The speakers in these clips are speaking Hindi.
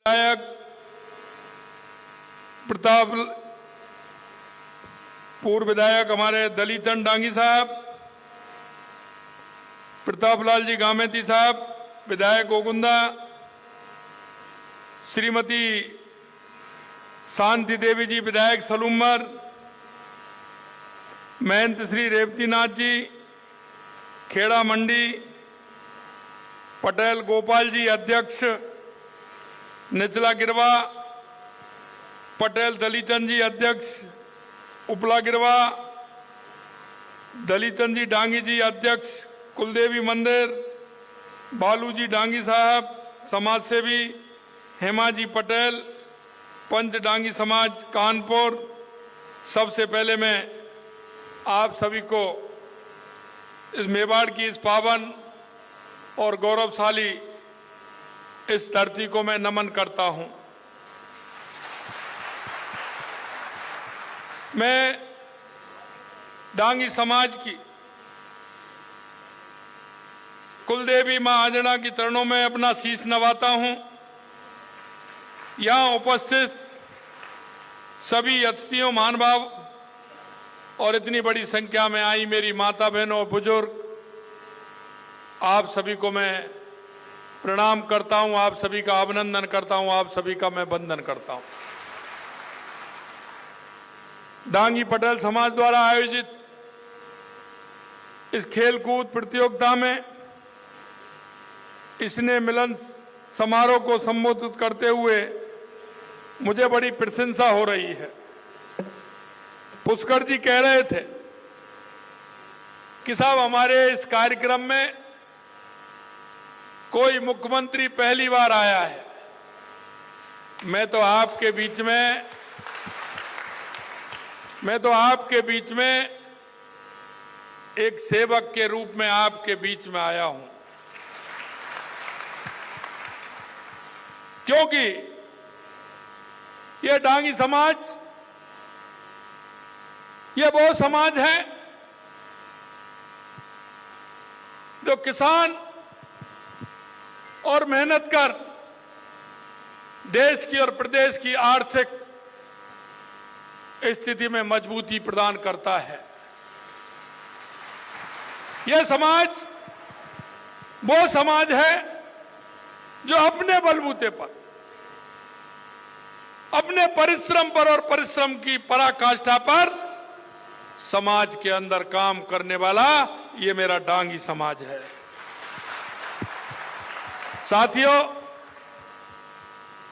विधायक प्रताप, पूर्व विधायक हमारे दलीचंद डांगी साहब, प्रतापलाल जी गामेती साहब, विधायक ओगुंदा, श्रीमती शांति देवी जी विधायक सलूमर, महंत श्री रेवतीनाथ जी खेड़ा मंडी, पटेल गोपाल जी अध्यक्ष निचला गिरवा, पटेल दलीचंद जी अध्यक्ष उपला गिरवा, दलीचंद जी डांगी जी अध्यक्ष कुलदेवी मंदिर, बालू जी डांगी साहब समाज सेवी, हेमा जी पटेल पंच डांगी समाज कानपुर। सबसे पहले मैं आप सभी को इस मेवाड़ की इस पावन और गौरवशाली इस धरती को मैं नमन करता हूं। मैं डांगी समाज की कुलदेवी मां आंजना की चरणों में अपना शीश नवाता हूं। यहां उपस्थित सभी अतिथियों, महानुभाव और इतनी बड़ी संख्या में आई मेरी माता बहनों और बुजुर्ग, आप सभी को मैं प्रणाम करता हूं, आप सभी का अभिनंदन करता हूं, आप सभी का मैं वंदन करता हूं। डांगी पटेल समाज द्वारा आयोजित इस खेलकूद प्रतियोगिता में स्नेह मिलन समारोह को संबोधित करते हुए मुझे बड़ी प्रशंसा हो रही है। पुष्कर जी कह रहे थे कि साहब हमारे इस कार्यक्रम में कोई मुख्यमंत्री पहली बार आया है। मैं तो आपके बीच में एक सेवक के रूप में आपके बीच में आया हूं, क्योंकि यह डांगी समाज यह वो समाज है जो किसान और मेहनत कर देश की और प्रदेश की आर्थिक स्थिति में मजबूती प्रदान करता है। यह समाज वो समाज है जो अपने बलबूते पर, अपने परिश्रम पर और परिश्रम की पराकाष्ठा पर समाज के अंदर काम करने वाला ये मेरा डांगी समाज है। साथियों,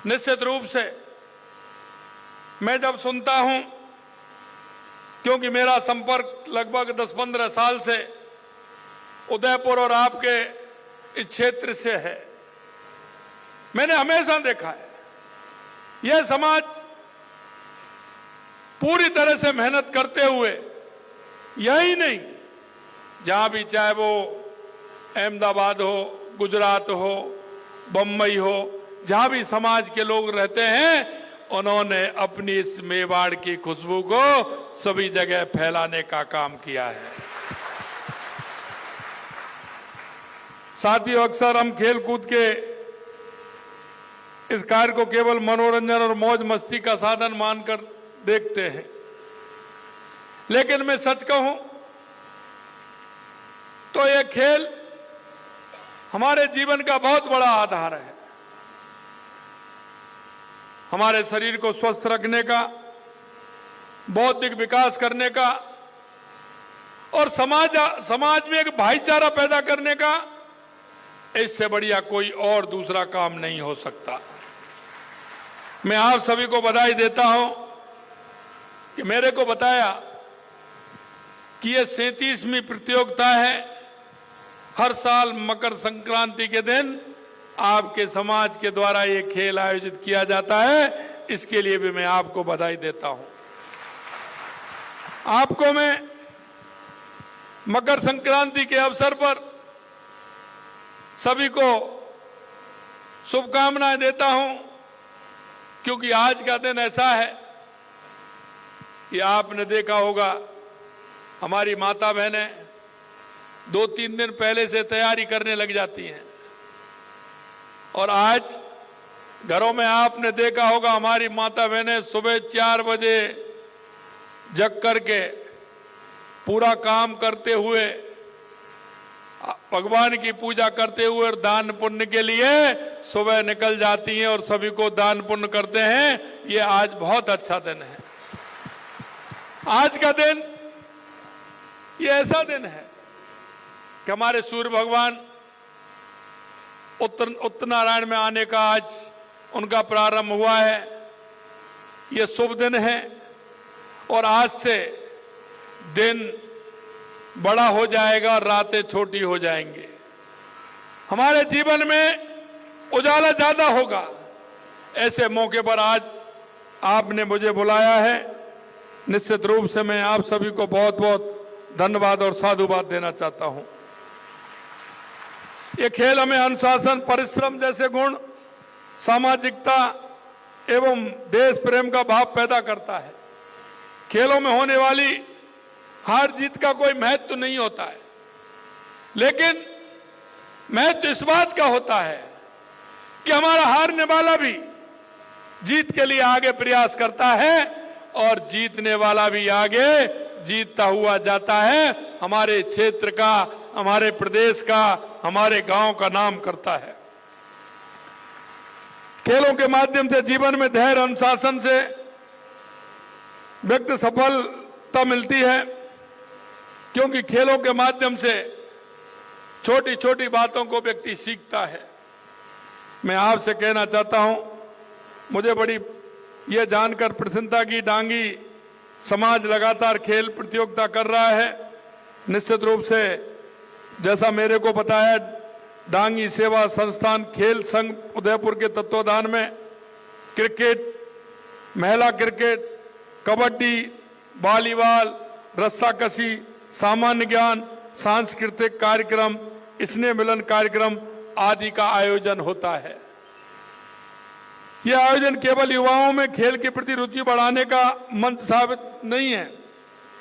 निश्चित रूप से मैं जब सुनता हूं, क्योंकि मेरा संपर्क लगभग 10-15 साल से उदयपुर और आपके इस क्षेत्र से है, मैंने हमेशा देखा है यह समाज पूरी तरह से मेहनत करते हुए, यही नहीं जहां भी, चाहे वो अहमदाबाद हो, गुजरात हो, बम्बई हो, जहां भी समाज के लोग रहते हैं, उन्होंने अपनी इस मेवाड़ की खुशबू को सभी जगह फैलाने का काम किया है। साथियों, अक्सर हम खेल कूद के इस कार्य को केवल मनोरंजन और मौज मस्ती का साधन मानकर देखते हैं, लेकिन मैं सच कहूं तो यह खेल हमारे जीवन का बहुत बड़ा आधार है। हमारे शरीर को स्वस्थ रखने का, बौद्धिक विकास करने का और समाज में एक भाईचारा पैदा करने का, इससे बढ़िया कोई और दूसरा काम नहीं हो सकता। मैं आप सभी को बधाई देता हूं कि मेरे को बताया कि यह 37वीं प्रतियोगिता है। हर साल मकर संक्रांति के दिन आपके समाज के द्वारा ये खेल आयोजित किया जाता है, इसके लिए भी मैं आपको बधाई देता हूं। आपको मैं मकर संक्रांति के अवसर पर सभी को शुभकामनाएं देता हूं, क्योंकि आज का दिन ऐसा है कि आपने देखा होगा हमारी माता बहनें 2-3 दिन पहले से तैयारी करने लग जाती हैं, और आज घरों में आपने देखा होगा हमारी माता बहनें सुबह 4 बजे जग करके पूरा काम करते हुए भगवान की पूजा करते हुए और दान पुण्य के लिए सुबह निकल जाती हैं और सभी को दान पुण्य करते हैं। ये आज बहुत अच्छा दिन है। आज का दिन ये ऐसा दिन है कि हमारे सूर्य भगवान उत्तर नारायण में आने का आज उनका प्रारंभ हुआ है। ये शुभ दिन है और आज से दिन बड़ा हो जाएगा और रातें छोटी हो जाएंगी। हमारे जीवन में उजाला ज्यादा होगा। ऐसे मौके पर आज आपने मुझे बुलाया है। निश्चित रूप से मैं आप सभी को बहुत बहुत धन्यवाद और साधुवाद देना चाहता हूं। ये खेल हमें अनुशासन, परिश्रम जैसे गुण, सामाजिकता एवं देश प्रेम का भाव पैदा करता है। खेलों में होने वाली हार जीत का कोई महत्व तो नहीं होता है, लेकिन महत्व इस बात का होता है कि हमारा हारने वाला भी जीत के लिए आगे प्रयास करता है और जीतने वाला भी आगे जीतता हुआ जाता है। हमारे क्षेत्र का, हमारे प्रदेश का, हमारे गांव का नाम करता है। खेलों के माध्यम से जीवन में धैर्य, अनुशासन से व्यक्ति सफलता मिलती है, क्योंकि खेलों के माध्यम से छोटी छोटी बातों को व्यक्ति सीखता है। मैं आपसे कहना चाहता हूं, मुझे बड़ी यह जानकर प्रसन्नता की डांगी समाज लगातार खेल प्रतियोगिता कर रहा है। निश्चित रूप से जैसा मेरे को बताया, डांगी सेवा संस्थान खेल संघ उदयपुर के तत्वाधान में क्रिकेट, महिला क्रिकेट, कबड्डी, वॉलीबॉल, रस्साकशी, सामान्य ज्ञान, सांस्कृतिक कार्यक्रम, स्नेह मिलन कार्यक्रम आदि का आयोजन होता है। यह आयोजन केवल युवाओं में खेल के प्रति रुचि बढ़ाने का मंच साबित नहीं है,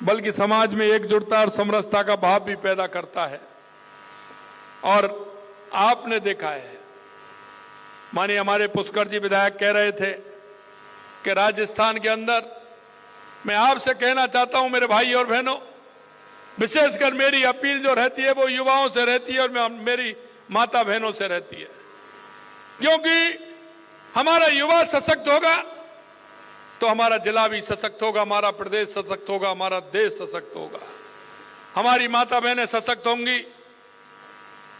बल्कि समाज में एकजुटता और समरसता का भाव भी पैदा करता है। और आपने देखा है, मानिए हमारे पुष्कर जी विधायक कह रहे थे कि राजस्थान के अंदर, मैं आपसे कहना चाहता हूं मेरे भाई और बहनों, विशेषकर मेरी अपील जो रहती है वो युवाओं से रहती है और मेरी माता बहनों से रहती है, क्योंकि हमारा युवा सशक्त होगा तो हमारा जिला भी सशक्त होगा, हमारा प्रदेश सशक्त होगा, हमारा देश सशक्त होगा। हमारी माता बहनें सशक्त होंगी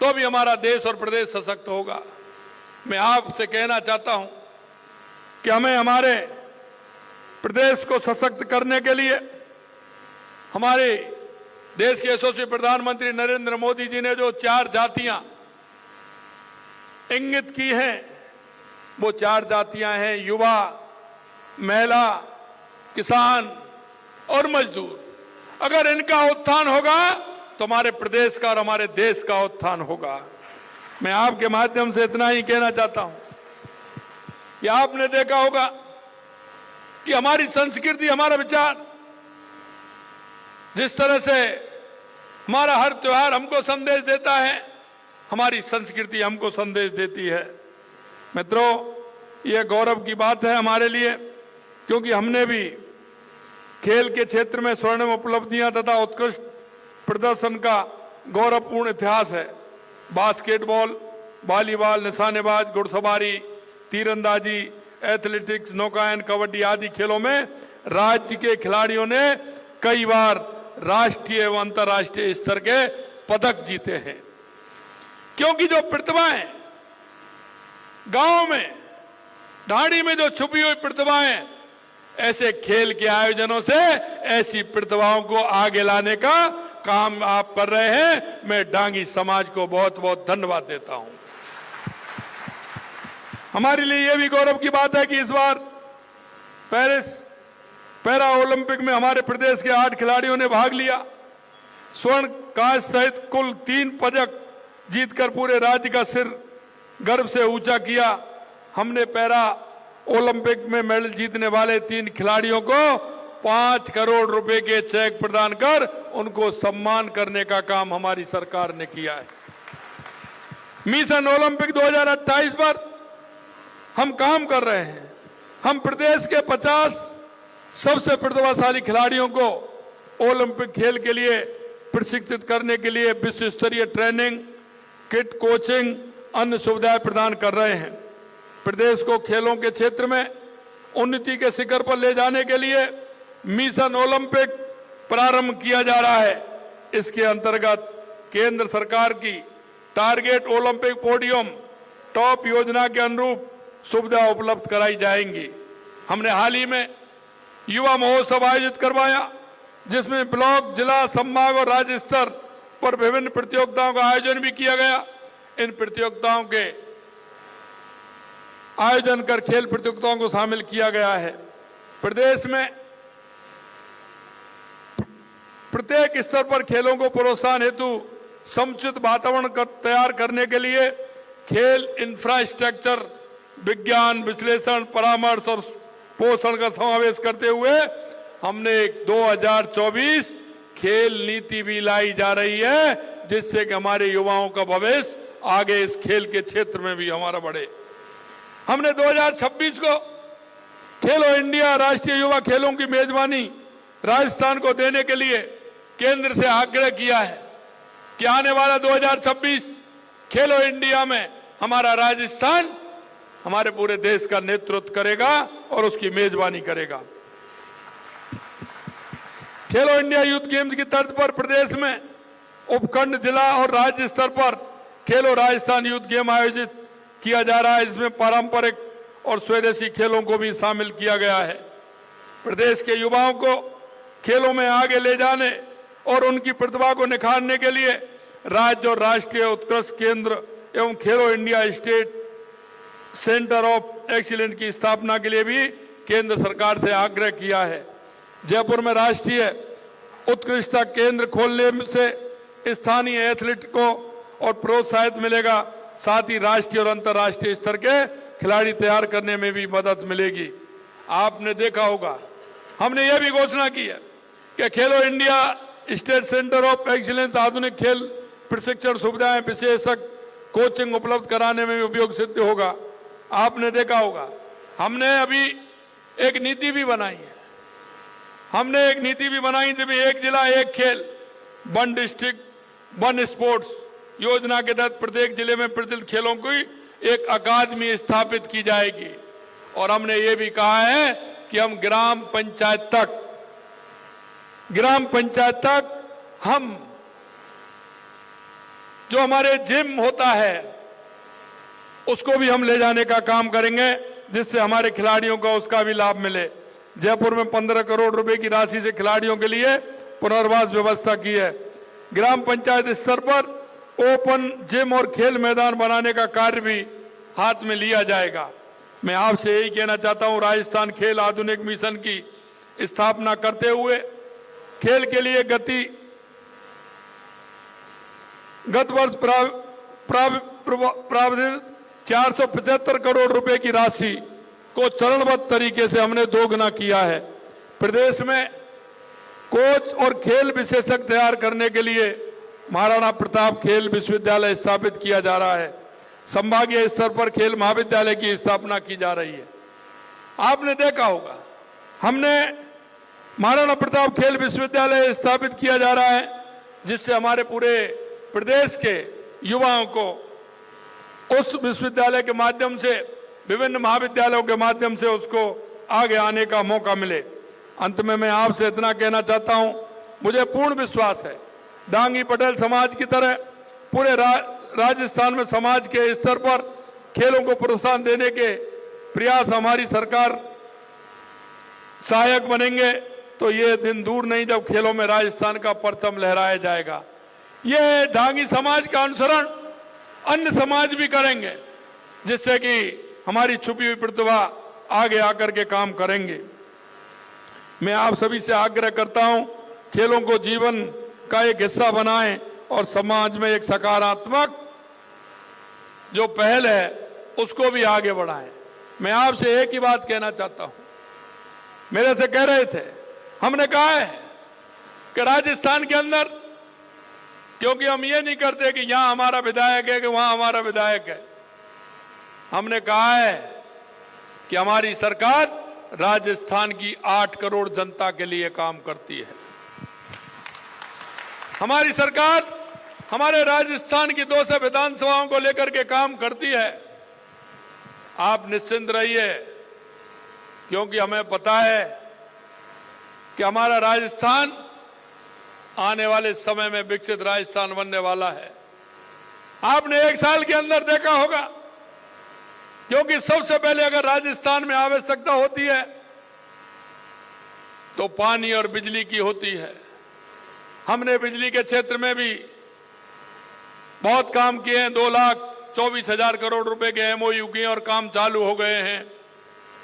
तो भी हमारा देश और प्रदेश सशक्त होगा। मैं आपसे कहना चाहता हूं कि हमें हमारे प्रदेश को सशक्त करने के लिए हमारे देश के यशस्वी प्रधानमंत्री नरेंद्र मोदी जी ने जो 4 जातियां इंगित की हैं, वो 4 जातियां हैं युवा, महिला, किसान और मजदूर। अगर इनका उत्थान होगा तो हमारे प्रदेश का और हमारे देश का उत्थान होगा। मैं आपके माध्यम से इतना ही कहना चाहता हूं कि आपने देखा होगा कि हमारी संस्कृति, हमारा विचार, जिस तरह से हमारा हर त्योहार हमको संदेश देता है, हमारी संस्कृति हमको संदेश देती है। मित्रों, यह गौरव की बात है हमारे लिए, क्योंकि हमने भी खेल के क्षेत्र में स्वर्णिम उपलब्धियां तथा उत्कृष्ट प्रदर्शन का गौरवपूर्ण इतिहास है। बास्केटबॉल, वॉलीबॉल, निशानेबाज, घुड़सवारी, तीरंदाजी, एथलेटिक्स, नौकायन, कबड्डी आदि खेलों में राज्य के खिलाड़ियों ने कई बार राष्ट्रीय एवं अंतर्राष्ट्रीय स्तर के पदक जीते हैं। क्योंकि जो प्रतिभाएं गांव में, ढाड़ी में जो छुपी हुई प्रतिभाएं, ऐसे खेल के आयोजनों से ऐसी प्रतिभाओं को आगे लाने का काम आप कर रहे हैं। मैं डांगी समाज को बहुत बहुत धन्यवाद देता हूं। हमारे लिए यह भी गौरव की बात है कि इस बार पेरिस पैरा ओलंपिक में हमारे प्रदेश के 8 खिलाड़ियों ने भाग लिया। स्वर्ण, कांस्य सहित कुल 3 पदक जीतकर पूरे राज्य का सिर गर्व से ऊंचा किया। हमने पैरा ओलंपिक में मेडल जीतने वाले 3 खिलाड़ियों को 5 करोड़ रुपए के चेक प्रदान कर उनको सम्मान करने का काम हमारी सरकार ने किया है। मिशन ओलंपिक 2028 पर हम काम कर रहे हैं। हम प्रदेश के 50 सबसे प्रतिभाशाली खिलाड़ियों को ओलंपिक खेल के लिए प्रशिक्षित करने के लिए विश्व स्तरीय ट्रेनिंग, किट, कोचिंग, अन्य सुविधाएं प्रदान कर रहे हैं। प्रदेश को खेलों के क्षेत्र में उन्नति के शिखर पर ले जाने के लिए मिशन ओलंपिक प्रारंभ किया जा रहा है। इसके अंतर्गत केंद्र सरकार की टारगेट ओलंपिक पोडियम टॉप योजना के अनुरूप सुविधा उपलब्ध कराई जाएंगी। हमने हाल ही में युवा महोत्सव आयोजित करवाया, जिसमें ब्लॉक, जिला, संभाग और राज्य स्तर पर विभिन्न प्रतियोगिताओं का आयोजन भी किया गया। इन प्रतियोगिताओं के आयोजन कर खेल प्रतियोगिताओं को शामिल किया गया है। प्रदेश में प्रत्येक स्तर पर खेलों को प्रोत्साहन हेतु समुचित वातावरण तैयार करने के लिए खेल इंफ्रास्ट्रक्चर, विज्ञान, विश्लेषण, परामर्श और पोषण का समावेश करते हुए हमने 2024 खेल नीति भी लाई जा रही है, जिससे कि हमारे युवाओं का भविष्य आगे इस खेल के क्षेत्र में भी हमारा बढ़े। हमने 2026 को खेलो इंडिया राष्ट्रीय युवा खेलों की मेजबानी राजस्थान को देने के लिए केंद्र से आग्रह किया है कि आने वाला 2026 खेलो इंडिया में हमारा राजस्थान हमारे पूरे देश का नेतृत्व करेगा और उसकी मेजबानी करेगा। खेलो इंडिया यूथ गेम्स की तर्ज पर प्रदेश में उपखंड, जिला और राज्य स्तर पर खेलो राजस्थान यूथ गेम आयोजित किया जा रहा है। इसमें पारंपरिक और स्वदेशी खेलों को भी शामिल किया गया है। प्रदेश के युवाओं को खेलों में आगे ले जाने और उनकी प्रतिभा को निखारने के लिए राज्य और राष्ट्रीय उत्कृष्ट केंद्र एवं खेलो India state centre of excellence की स्थापना के लिए भी केंद्र सरकार से आग्रह किया है। जयपुर में राष्ट्रीय उत्कृष्टता केंद्र खोलने से स्थानीय एथलीट को और प्रोत्साहित मिलेगा, साथ ही राष्ट्रीय और अंतर्राष्ट्रीय स्तर के खिलाड़ी तैयार करने में भी मदद मिलेगी। आपने देखा होगा, हमने यह भी घोषणा की है कि खेलो India state centre of excellence आधुनिक खेल प्रशिक्षण सुविधाएं, विशेषज्ञ कोचिंग उपलब्ध कराने में भी उपयोग सिद्ध होगा। आपने देखा होगा, हमने अभी एक नीति भी बनाई है। हमने एक नीति भी बनाई जिसमें एक जिला एक खेल, वन डिस्ट्रिक्ट वन स्पोर्ट्स योजना के तहत प्रत्येक जिले में प्रचलित खेलों की एक अकादमी स्थापित की जाएगी। और हमने ये भी कहा है कि हम ग्राम पंचायत तक हम जो हमारे जिम होता है उसको भी हम ले जाने का काम करेंगे, जिससे हमारे खिलाड़ियों को उसका भी लाभ मिले। जयपुर में 15 करोड़ रुपए की राशि से खिलाड़ियों के लिए पुनर्वास व्यवस्था की है। ग्राम पंचायत स्तर पर ओपन जिम और खेल मैदान बनाने का कार्य भी हाथ में लिया जाएगा। मैं आपसे यही कहना चाहता हूं, राजस्थान खेल आधुनिक मिशन की स्थापना करते हुए खेल के लिए गत वर्ष प्रावधानित 475 करोड़ रुपए की राशि को चरणबद्ध तरीके से हमने दोगुना किया है। प्रदेश में कोच और खेल विशेषज्ञ तैयार करने के लिए महाराणा प्रताप खेल विश्वविद्यालय स्थापित किया जा रहा है। संभागीय स्तर पर खेल महाविद्यालय की स्थापना की जा रही है। आपने देखा होगा, हमने महाराणा प्रताप खेल विश्वविद्यालय स्थापित किया जा रहा है, जिससे हमारे पूरे प्रदेश के युवाओं को उस विश्वविद्यालय के माध्यम से, विभिन्न महाविद्यालयों के माध्यम से उसको आगे आने का मौका मिले। अंत में मैं आपसे इतना कहना चाहता हूं, मुझे पूर्ण विश्वास है दांगी पटेल समाज की तरह पूरे राजस्थान में समाज के स्तर पर खेलों को प्रोत्साहन देने के प्रयास हमारी सरकार सहायक बनेंगे तो ये दिन दूर नहीं जब खेलों में राजस्थान का परचम लहराया जाएगा। ये दांगी समाज का अनुसरण अन्य समाज भी करेंगे, जिससे कि हमारी छुपी हुई प्रतिभा आगे आकर के काम करेंगे। मैं आप सभी से आग्रह करता हूं, खेलों को जीवन का एक हिस्सा बनाएं और समाज में एक सकारात्मक जो पहल है उसको भी आगे बढ़ाएं। मैं आपसे एक ही बात कहना चाहता हूं, मेरे से कह रहे थे, हमने कहा है कि राजस्थान के अंदर, क्योंकि हम ये नहीं करते कि यहां हमारा विधायक है कि वहां हमारा विधायक है, हमने कहा है कि हमारी सरकार राजस्थान की 8 करोड़ जनता के लिए काम करती है। हमारी सरकार हमारे राजस्थान की 200 विधानसभाओं को लेकर के काम करती है। आप निश्चिंत रहिए, क्योंकि हमें पता है कि हमारा राजस्थान आने वाले समय में विकसित राजस्थान बनने वाला है। आपने 1 साल के अंदर देखा होगा, क्योंकि सबसे पहले अगर राजस्थान में आवश्यकता होती है तो पानी और बिजली की होती है। हमने बिजली के क्षेत्र में भी बहुत काम किए हैं। 2,24,000 करोड़ रुपए के एमओयू किए और काम चालू हो गए हैं।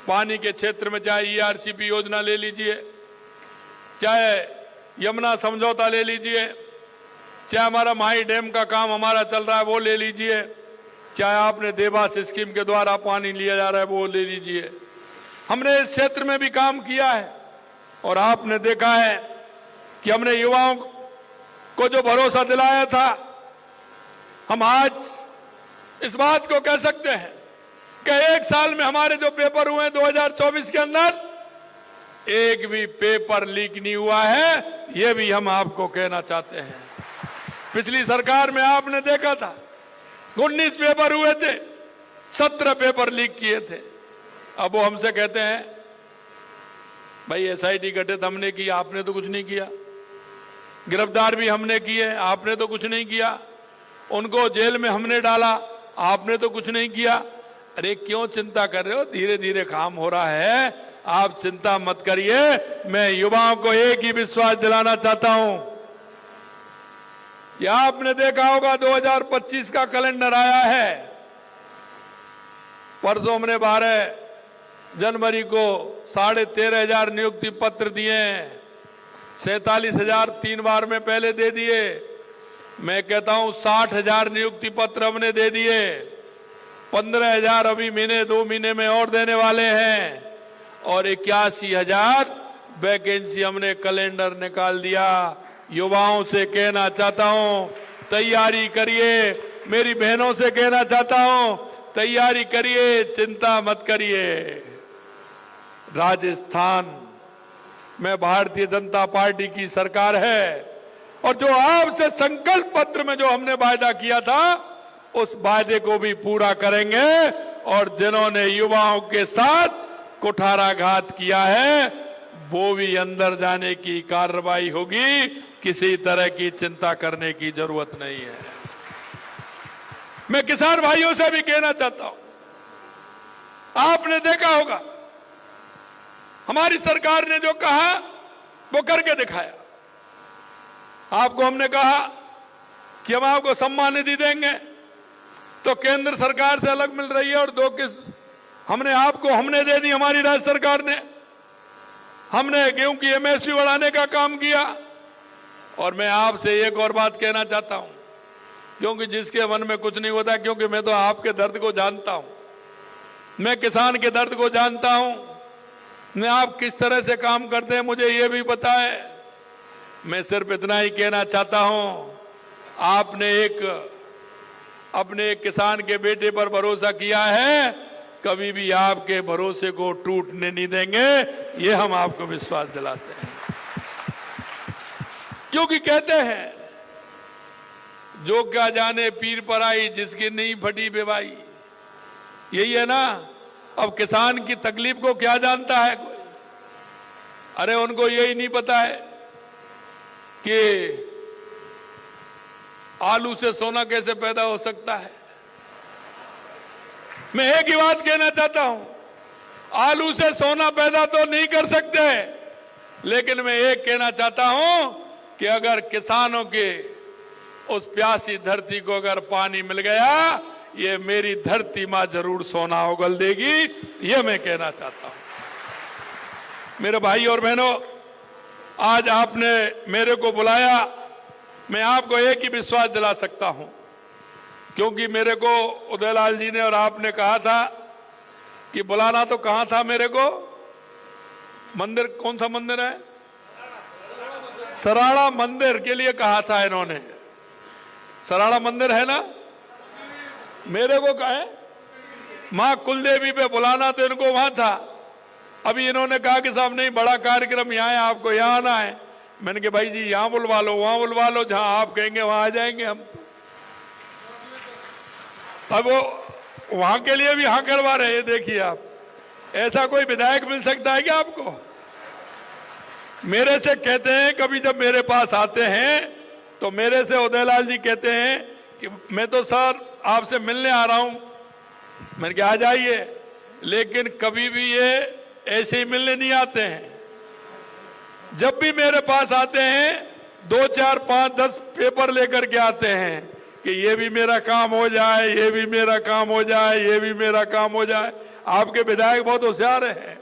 पानी के क्षेत्र में चाहे ईआरसीपी योजना ले लीजिए, चाहे यमुना समझौता ले लीजिए, चाहे हमारा माही डैम का काम हमारा चल रहा है वो ले लीजिए, चाहे आपने देवास स्कीम के द्वारा पानी लिया जा रहा है वो ले लीजिए। हमने इस क्षेत्र में भी काम किया है और आपने देखा है कि हमने युवाओं को जो भरोसा दिलाया था, हम आज इस बात को कह सकते हैं कि 1 साल में हमारे जो पेपर हुए हैं 2024 के अंदर, एक भी पेपर लीक नहीं हुआ है। ये भी हम आपको कहना चाहते हैं। पिछली सरकार में आपने देखा था 19 पेपर हुए थे, 17 पेपर लीक किए थे। अब वो हमसे कहते हैं भाई एसआईटी गठित हमने की, आपने तो कुछ नहीं किया। गिरफ्तार भी हमने किए, आपने तो कुछ नहीं किया। उनको जेल में हमने डाला, आपने तो कुछ नहीं किया। अरे क्यों चिंता कर रहे हो? धीरे धीरे काम हो रहा है, आप चिंता मत करिए। मैं युवाओं को एक ही विश्वास दिलाना चाहता हूं कि आपने देखा होगा 2025 का कैलेंडर आया है। परसों हमने 12 जनवरी को 13,500 नियुक्ति पत्र दिए, 47,000 3 बार में पहले दे दिए। मैं कहता हूं 60,000 नियुक्ति पत्र हमने दे दिए, 15,000 अभी 2 महीने में और देने वाले हैं, और 81,000 वैकेंसी हमने कैलेंडर निकाल दिया। युवाओं से कहना चाहता हूं तैयारी करिए, मेरी बहनों से कहना चाहता हूं तैयारी करिए, चिंता मत करिए। राजस्थान में भारतीय जनता पार्टी की सरकार है और जो आपसे संकल्प पत्र में जो हमने वायदा किया था उस वायदे को भी पूरा करेंगे। और जिन्होंने युवाओं के साथ कुठाराघात किया है वो भी अंदर जाने की कार्रवाई होगी। किसी तरह की चिंता करने की जरूरत नहीं है। मैं किसान भाइयों से भी कहना चाहता हूं, आपने देखा होगा हमारी सरकार ने जो कहा वो करके दिखाया। आपको हमने कहा कि हम आपको सम्मान निधि देंगे, तो केंद्र सरकार से अलग मिल रही है और 2 किस्त हमने दे दी। हमारी राज्य सरकार ने, हमने गेहूं की एमएसपी बढ़ाने का काम किया। और मैं आपसे एक और बात कहना चाहता हूं, क्योंकि जिसके मन में कुछ नहीं होता, क्योंकि मैं तो आपके दर्द को जानता हूं, मैं किसान के दर्द को जानता हूं, मैं आप किस तरह से काम करते हैं मुझे ये भी पता है। मैं सिर्फ इतना ही कहना चाहता हूं, आपने अपने एक किसान के बेटे पर भरोसा किया है, कभी भी आपके भरोसे को टूटने नहीं देंगे, ये हम आपको विश्वास दिलाते हैं। क्योंकि कहते हैं जो क्या जाने पीर पर आई, जिसकी नहीं फटी बेवाई। यही है ना। अब किसान की तकलीफ को क्या जानता है कोई? अरे उनको यही नहीं पता है कि आलू से सोना कैसे पैदा हो सकता है। मैं एक ही बात कहना चाहता हूं, आलू से सोना पैदा तो नहीं कर सकते, लेकिन मैं एक कहना चाहता हूं कि अगर किसानों के उस प्यासी धरती को अगर पानी मिल गया, ये मेरी धरती मां जरूर सोना उगल देगी। ये मैं कहना चाहता हूं। मेरे भाई और बहनों, आज आपने मेरे को बुलाया, मैं आपको एक ही विश्वास दिला सकता हूं, क्योंकि मेरे को उदयलाल जी ने और आपने कहा था कि बुलाना तो कहां था मेरे को, मंदिर, कौन सा मंदिर है, सराड़ा मंदिर के लिए कहा था इन्होंने। सराड़ा मंदिर है ना, मेरे को कहे मां कुलदेवी पे बुलाना तो इनको वहां था। अभी इन्होंने कहा कि साहब नहीं, बड़ा कार्यक्रम यहाँ है, आपको यहाँ आना है। मैंने कहा भाई जी यहाँ बुलवा लो, वहां बुलवा लो, जहां आप कहेंगे वहां आ जाएंगे हम तो। अब वो वहां के लिए भी हाँ करवा रहे हैं। देखिए आप, ऐसा कोई विधायक मिल सकता है क्या आपको? मेरे से कहते हैं, कभी जब मेरे पास आते हैं तो मेरे से उदयलाल जी कहते हैं कि मैं तो सर आपसे मिलने आ रहा हूं। मैंने कहा आ जाइए, लेकिन कभी भी ये ऐसे ही मिलने नहीं आते हैं। जब भी मेरे पास आते हैं 2, 4, 5, 10 पेपर लेकर के आते हैं कि ये भी मेरा काम हो जाए, ये भी मेरा काम हो जाए, ये भी मेरा काम हो जाए। आपके विधायक बहुत होशियार हैं।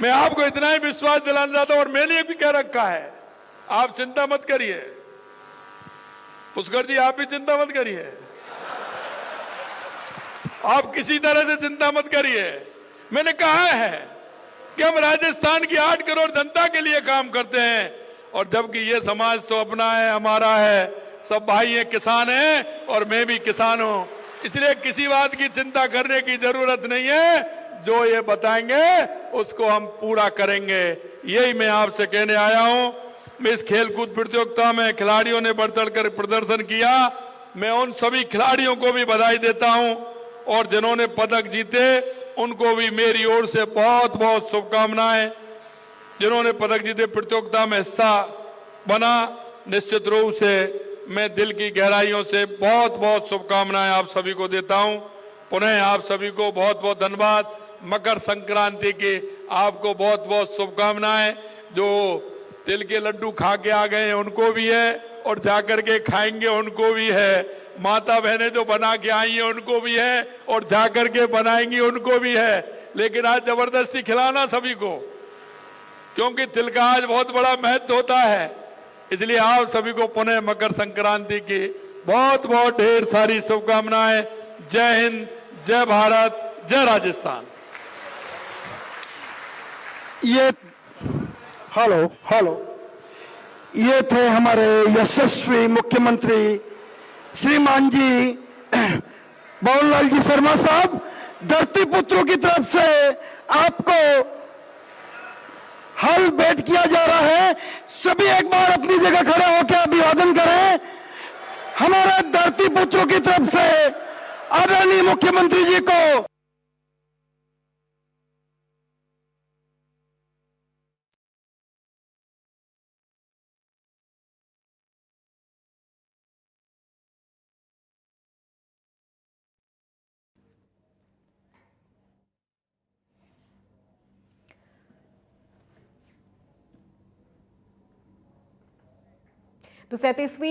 मैं आपको इतना ही विश्वास दिलाना चाहता हूं, और मैंने भी कह रखा है, आप चिंता मत करिए। पुष्कर जी आप भी चिंता मत करिए, आप किसी तरह से चिंता मत करिए। मैंने कहा है कि हम राजस्थान की 8 करोड़ जनता के लिए काम करते हैं, और जबकि ये समाज तो अपना है, हमारा है, सब भाई हैं, किसान हैं, और मैं भी किसान हूं। इसलिए किसी बात की चिंता करने की जरूरत नहीं है। जो ये बताएंगे उसको हम पूरा करेंगे, यही मैं आपसे कहने आया हूं। मैं इस खेलकूद प्रतियोगिता में खिलाड़ियों ने बढ़ चढ़कर प्रदर्शन किया, मैं उन सभी खिलाड़ियों को भी बधाई देता हूं, और जिन्होंने पदक जीते उनको भी मेरी ओर से बहुत बहुत शुभकामनाएं। जिन्होंने पदक जीते, प्रतियोगिता में हिस्सा बना, निश्चित रूप से मैं दिल की गहराइयों से बहुत बहुत शुभकामनाएं आप सभी को देता हूं। पुनः आप सभी को बहुत बहुत धन्यवाद। मकर संक्रांति की आपको बहुत बहुत शुभकामनाएं। जो तिल के लड्डू खा के आ गए हैं उनको भी है, और जाकर के खाएंगे उनको भी है। माता बहनें जो बना के आई हैं उनको भी है, और जाकर के बनाएंगी उनको भी है। लेकिन आज जबरदस्ती खिलाना सभी को, क्योंकि तिल का आज बहुत बड़ा महत्व होता है। इसलिए आप सभी को पुनः मकर संक्रांति की बहुत बहुत ढेर सारी शुभकामनाएं। जय हिंद, जय भारत, जय राजस्थान। ये हेलो ये थे हमारे यशस्वी मुख्यमंत्री श्रीमान जी बाबूलाल जी शर्मा साहब। धरती पुत्रों की तरफ से आपको हल भेंट किया जा रहा है। सभी एक बार अपनी जगह खड़े होकर अभिवादन करें। हमारे धरती पुत्रों की तरफ से आदरणीय मुख्यमंत्री जी को तो 37वीं